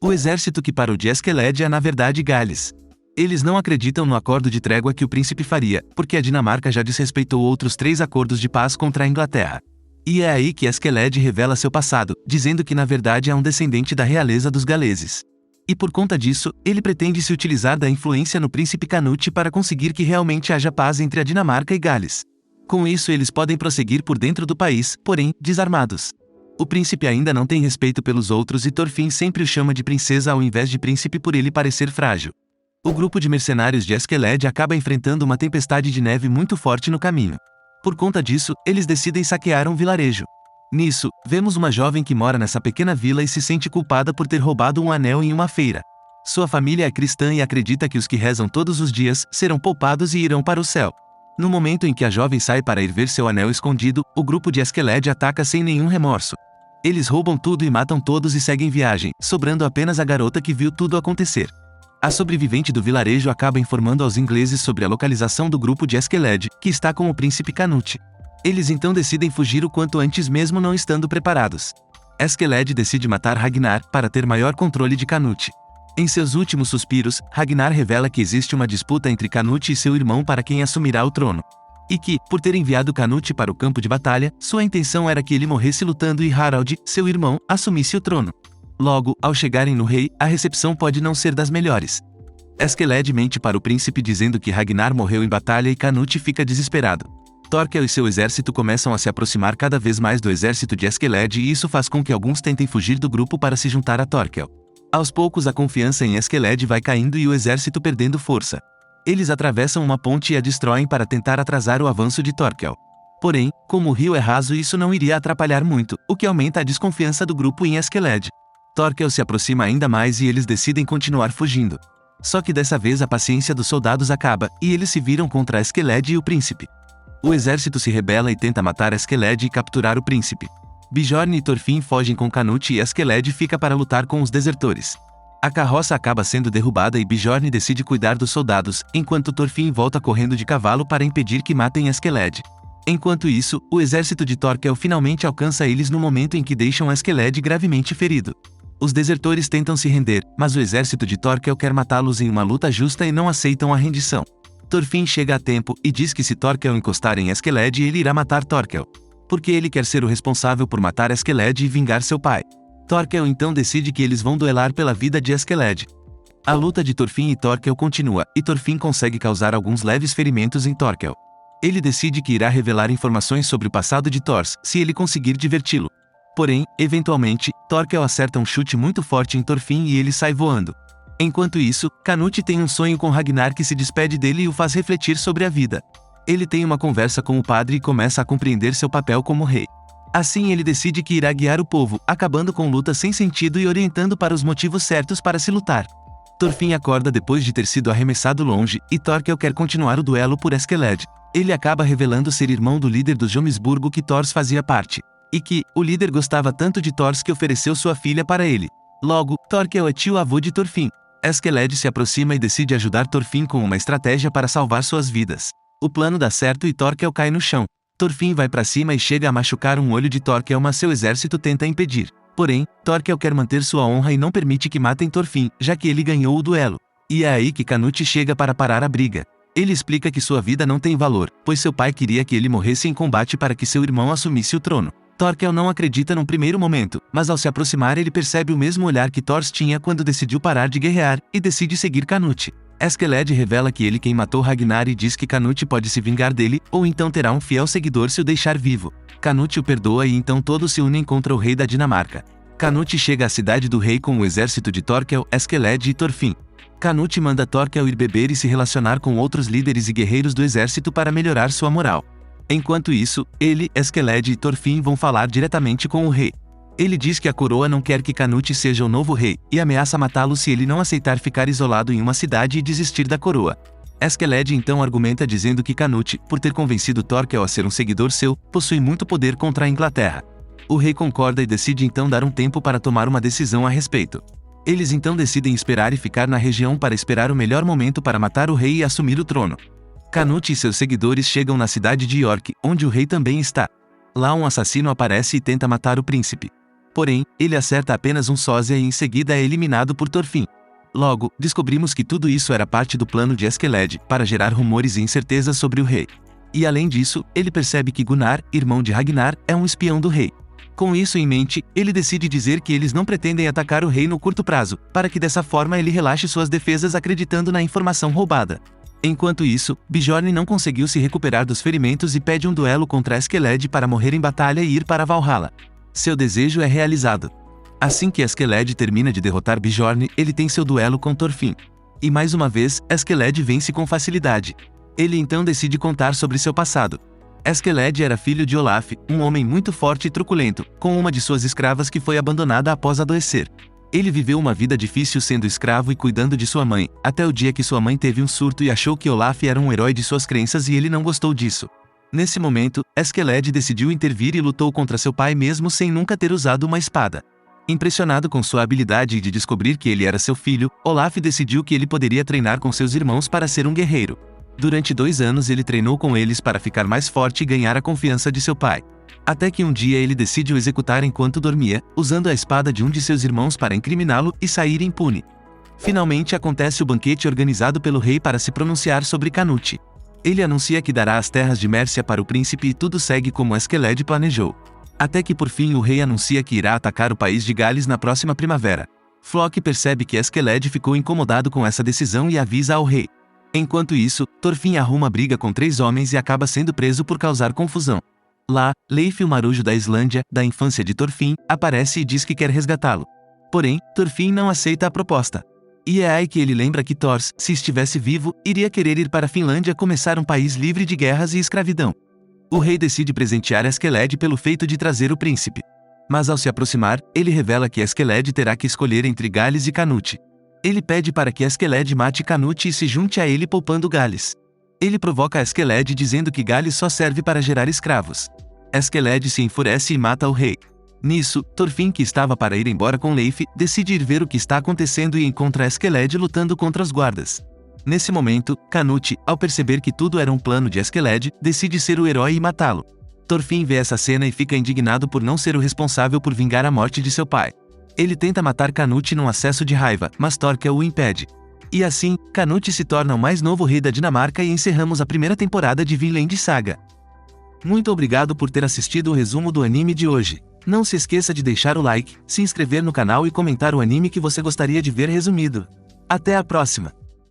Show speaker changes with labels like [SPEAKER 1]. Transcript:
[SPEAKER 1] O exército que parou de Eskeled é na verdade Gales. Eles não acreditam no acordo de trégua que o príncipe faria, porque a Dinamarca já desrespeitou outros 3 acordos de paz contra a Inglaterra. E é aí que Eskeled revela seu passado, dizendo que na verdade é um descendente da realeza dos galeses. E por conta disso, ele pretende se utilizar da influência no príncipe Canute para conseguir que realmente haja paz entre a Dinamarca e Gales. Com isso eles podem prosseguir por dentro do país, porém, desarmados. O príncipe ainda não tem respeito pelos outros e Thorfinn sempre o chama de princesa ao invés de príncipe por ele parecer frágil. O grupo de mercenários de Eskeled acaba enfrentando uma tempestade de neve muito forte no caminho. Por conta disso, eles decidem saquear um vilarejo. Nisso, vemos uma jovem que mora nessa pequena vila e se sente culpada por ter roubado um anel em uma feira. Sua família é cristã e acredita que os que rezam todos os dias serão poupados e irão para o céu. No momento em que a jovem sai para ir ver seu anel escondido, o grupo de Eskeled ataca sem nenhum remorso. Eles roubam tudo e matam todos e seguem viagem, sobrando apenas a garota que viu tudo acontecer. A sobrevivente do vilarejo acaba informando aos ingleses sobre a localização do grupo de Eskeled, que está com o príncipe Canute. Eles então decidem fugir o quanto antes mesmo não estando preparados. Eskeled decide matar Ragnar para ter maior controle de Canute. Em seus últimos suspiros, Ragnar revela que existe uma disputa entre Canute e seu irmão para quem assumirá o trono. E que, por ter enviado Canute para o campo de batalha, sua intenção era que ele morresse lutando e Harald, seu irmão, assumisse o trono. Logo, ao chegarem no rei, a recepção pode não ser das melhores. Eskeled mente para o príncipe dizendo que Ragnar morreu em batalha e Canute fica desesperado. Thorkel e seu exército começam a se aproximar cada vez mais do exército de Eskeled e isso faz com que alguns tentem fugir do grupo para se juntar a Thorkel. Aos poucos a confiança em Eskeled vai caindo e o exército perdendo força. Eles atravessam uma ponte e a destroem para tentar atrasar o avanço de Thorkel. Porém, como o rio é raso isso não iria atrapalhar muito, o que aumenta a desconfiança do grupo em Eskeled. Thorkel se aproxima ainda mais e eles decidem continuar fugindo. Só que dessa vez a paciência dos soldados acaba, e eles se viram contra Eskeled e o príncipe. O exército se rebela e tenta matar Eskeled e capturar o príncipe. Bjorn e Thorfinn fogem com Canute e Eskeled fica para lutar com os desertores. A carroça acaba sendo derrubada e Bjorn decide cuidar dos soldados, enquanto Thorfinn volta correndo de cavalo para impedir que matem Eskeled. Enquanto isso, o exército de Thorkel finalmente alcança eles no momento em que deixam Eskeled gravemente ferido. Os desertores tentam se render, mas o exército de Thorkel quer matá-los em uma luta justa e não aceitam a rendição. Thorfinn chega a tempo e diz que se Thorkel encostar em Eskeled ele irá matar Thorkel. Porque ele quer ser o responsável por matar Eskeled e vingar seu pai. Thorkel então decide que eles vão duelar pela vida de Eskeled. A luta de Thorfinn e Thorkel continua, e Thorfinn consegue causar alguns leves ferimentos em Thorkel. Ele decide que irá revelar informações sobre o passado de Thors, se ele conseguir diverti-lo. Porém, eventualmente, Thorkel acerta um chute muito forte em Thorfinn e ele sai voando. Enquanto isso, Canute tem um sonho com Ragnar que se despede dele e o faz refletir sobre a vida. Ele tem uma conversa com o padre e começa a compreender seu papel como rei. Assim ele decide que irá guiar o povo, acabando com lutas sem sentido e orientando para os motivos certos para se lutar. Thorfinn acorda depois de ter sido arremessado longe, e Thorkel quer continuar o duelo por Eskeled. Ele acaba revelando ser irmão do líder do Jomsburgo que Thors fazia parte. E que, o líder gostava tanto de Thors que ofereceu sua filha para ele. Logo, Thorkel é tio-avô de Thorfinn. Eskeled se aproxima e decide ajudar Thorfinn com uma estratégia para salvar suas vidas. O plano dá certo e Thorkel cai no chão. Thorfinn vai para cima e chega a machucar um olho de Thorkel, mas seu exército tenta impedir. Porém, Thorkel quer manter sua honra e não permite que matem Thorfinn, já que ele ganhou o duelo. E é aí que Canute chega para parar a briga. Ele explica que sua vida não tem valor, pois seu pai queria que ele morresse em combate para que seu irmão assumisse o trono. Thorkel não acredita num primeiro momento, mas ao se aproximar ele percebe o mesmo olhar que Thors tinha quando decidiu parar de guerrear, e decide seguir Canute. Eskeled revela que ele quem matou Ragnar e diz que Canute pode se vingar dele, ou então terá um fiel seguidor se o deixar vivo. Canute o perdoa e então todos se unem contra o rei da Dinamarca. Canute chega à cidade do rei com o exército de Thorkel, Eskeled e Thorfinn. Canute manda Thorkel ir beber e se relacionar com outros líderes e guerreiros do exército para melhorar sua moral. Enquanto isso, ele, Eskeled e Thorfinn vão falar diretamente com o rei. Ele diz que a coroa não quer que Canute seja o novo rei, e ameaça matá-lo se ele não aceitar ficar isolado em uma cidade e desistir da coroa. Eskeled então argumenta dizendo que Canute, por ter convencido Thorkel a ser um seguidor seu, possui muito poder contra a Inglaterra. O rei concorda e decide então dar um tempo para tomar uma decisão a respeito. Eles então decidem esperar e ficar na região para esperar o melhor momento para matar o rei e assumir o trono. Canute e seus seguidores chegam na cidade de York, onde o rei também está. Lá um assassino aparece e tenta matar o príncipe. Porém, ele acerta apenas um sósia e em seguida é eliminado por Thorfinn. Logo, descobrimos que tudo isso era parte do plano de Eskeled, para gerar rumores e incertezas sobre o rei. E além disso, ele percebe que Gunnar, irmão de Ragnar, é um espião do rei. Com isso em mente, ele decide dizer que eles não pretendem atacar o rei no curto prazo, para que dessa forma ele relaxe suas defesas acreditando na informação roubada. Enquanto isso, Bjorn não conseguiu se recuperar dos ferimentos e pede um duelo contra Eskeled para morrer em batalha e ir para Valhalla. Seu desejo é realizado. Assim que Eskeled termina de derrotar Bjorn, ele tem seu duelo com Thorfinn. E mais uma vez, Eskeled vence com facilidade. Ele então decide contar sobre seu passado. Eskeled era filho de Olaf, um homem muito forte e truculento, com uma de suas escravas que foi abandonada após adoecer. Ele viveu uma vida difícil sendo escravo e cuidando de sua mãe, até o dia que sua mãe teve um surto e achou que Olaf era um herói de suas crenças e ele não gostou disso. Nesse momento, Eskeled decidiu intervir e lutou contra seu pai mesmo sem nunca ter usado uma espada. Impressionado com sua habilidade de descobrir que ele era seu filho, Olaf decidiu que ele poderia treinar com seus irmãos para ser um guerreiro. Durante 2 anos ele treinou com eles para ficar mais forte e ganhar a confiança de seu pai. Até que um dia ele decide o executar enquanto dormia, usando a espada de um de seus irmãos para incriminá-lo e sair impune. Finalmente acontece o banquete organizado pelo rei para se pronunciar sobre Canute. Ele anuncia que dará as terras de Mércia para o príncipe e tudo segue como Eskeled planejou. Até que por fim o rei anuncia que irá atacar o país de Gales na próxima primavera. Flock percebe que Eskeled ficou incomodado com essa decisão e avisa ao rei. Enquanto isso, Thorfinn arruma briga com 3 homens e acaba sendo preso por causar confusão. Lá, Leif o marujo da Islândia, da infância de Thorfinn, aparece e diz que quer resgatá-lo. Porém, Thorfinn não aceita a proposta. E é aí que ele lembra que Thor, se estivesse vivo, iria querer ir para a Finlândia começar um país livre de guerras e escravidão. O rei decide presentear Eskeled pelo feito de trazer o príncipe. Mas ao se aproximar, ele revela que Eskeled terá que escolher entre Gales e Canute. Ele pede para que Eskeled mate Canute e se junte a ele poupando Gales. Ele provoca Eskeled dizendo que Gales só serve para gerar escravos. Eskeled se enfurece e mata o rei. Nisso, Thorfinn, que estava para ir embora com Leif, decide ir ver o que está acontecendo e encontra Eskeled lutando contra os guardas. Nesse momento, Canute, ao perceber que tudo era um plano de Eskeled, decide ser o herói e matá-lo. Thorfinn vê essa cena e fica indignado por não ser o responsável por vingar a morte de seu pai. Ele tenta matar Canute num acesso de raiva, mas Thorkel o impede. E assim, Canute se torna o mais novo rei da Dinamarca e encerramos a primeira temporada de Vinland Saga. Muito obrigado por ter assistido o resumo do anime de hoje. Não se esqueça de deixar o like, se inscrever no canal e comentar o anime que você gostaria de ver resumido. Até a próxima!